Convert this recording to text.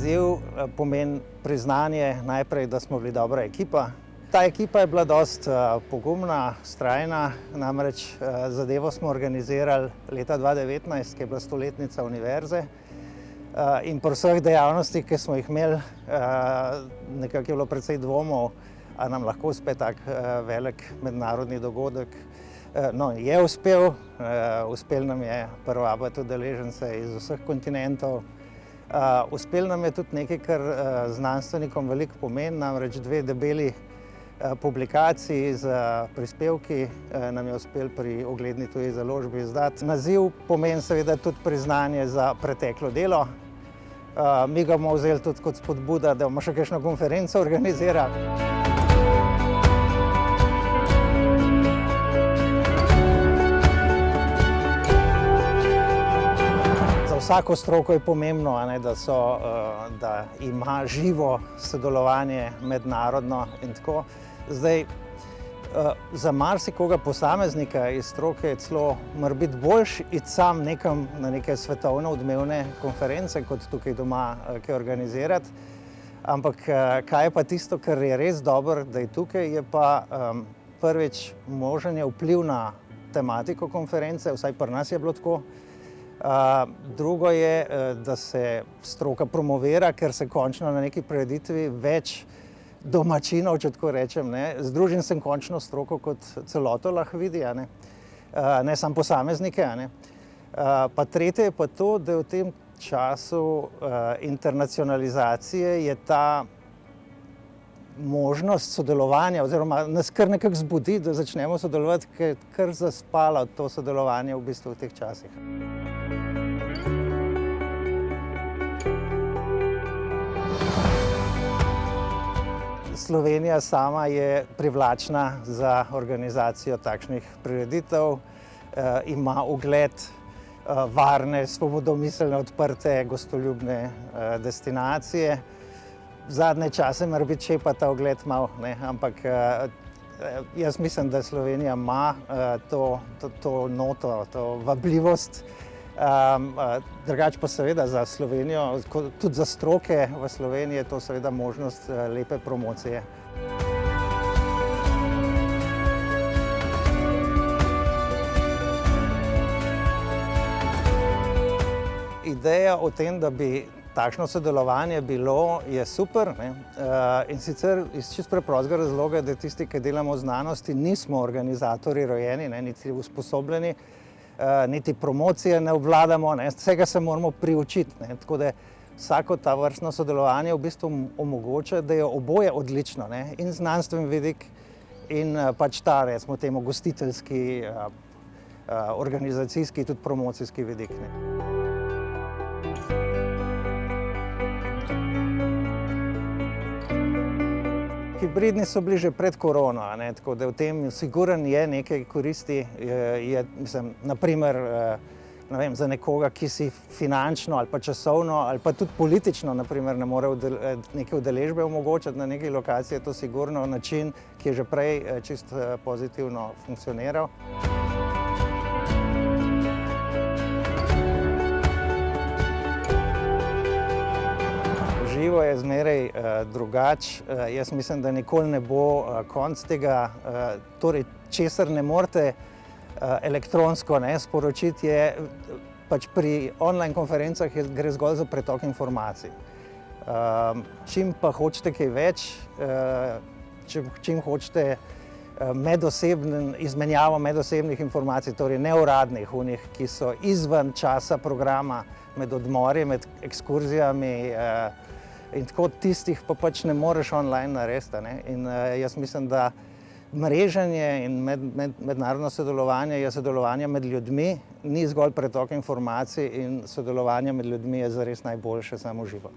naziv pomeni priznanje najprej, da smo bili dobra ekipa. Ta ekipa je bila dosti pogumna, vztrajna, namreč zadevo smo organizirali leta 2019, ki je bila stoletnica univerze. In pri vseh dejavnostih, ki smo jih imeli, nekako je bilo precej dvomov, a nam lahko uspe tak velik mednarodni dogodek. No, je uspel, uspel nam je privabiti udeležence iz vseh kontinentov. Uspel nam je tudi nekaj, kar znanstvenikom veliko pomeni, namreč 2 debeli publikaciji z prispevki nam je uspel pri ugledni tuji založbi izdati. Naziv pomeni seveda tudi priznanje za preteklo delo. Mi ga bomo vzeli tudi kot spodbuda, da bomo še kakšno konferenco organizirali. Za vsako stroko je pomembno, da ima živo sodelovanje mednarodno in tako. Zdaj, za marsikoga posameznika iz stroke je celo morebiti boljše iti sam nekam na neke svetovne odmevne konference, kot tukaj doma kaj organizirati. Ampak kaj je pa tisto, kar je res dobro, da je tukaj, je pa prvič možen je vpliv na tematiko konference, vsaj pri nas je bilo tako. Drugo je, da se stroka promovira, ker se končno na neki prireditvi več domačinov, če tako rečem, združim se končno stroko kot celoto lahko vidi, ne samo posameznike. Pa tretje je pa to, da je v tem času internacionalizacije je ta možnost sodelovanja oziroma nas kar nekako zbudi, da začnemo sodelovati, ker je kar zaspalo to sodelovanje v bistvu v teh časih. Slovenija sama je privlačna za organizacijo takšnih prireditev, ima ugled varne, svobodomiselne, odprte, gostoljubne destinacije. Zadnje čase morebiti šepa ta ugled malo, ampak jaz mislim, da Slovenija ima to noto, to vabljivost. Drugače pa seveda za Slovenijo, tudi za stroke v Sloveniji je to seveda možnost lepe promocije. Ideja o tem, da bi takšno sodelovanje bilo, je super, in sicer iz čisto preprostega razloga, da tisti, ki delamo v znanosti, nismo organizatorji rojeni, niti usposobljeni, niti promocije ne obvladamo, vsega se moramo priučiti. Tako da vsako tovrstno sodelovanje v bistvu omogoča, da je oboje odlično, in znanstveni vidik in pač ta, recimo temu, gostiteljski, organizacijski, tudi promocijski vidik. Hibridni so bili že pred korono, tako da v tem sigurno je nekaj koristi. Mislim, na primer, za nekoga, ki si finančno ali pa časovno ali pa tudi politično, na primer, ne more neke udeležbe omogočati na neki lokaciji, je to sigurno način, ki je že prej čisto pozitivno funkcioniral. Živo je zmeraj drugače. Jaz mislim, da nikoli ne bo konec tega. Torej, česar ne morete elektronsko sporočiti, je pač pri online konferencah gre zgolj za pretok informacij. Čim pa hočete kaj več, čim hočete izmenjavo medosebnih informacij, torej neuradnih, ki so izven časa programa, med odmori, med ekskurzijami, in tako tistih pa pač ne moreš online narediti. In jaz mislim, da mreženje in mednarodno sodelovanje je sodelovanje med ljudmi, ni zgolj pretok informacij in sodelovanje med ljudmi je zares najboljše samo živo.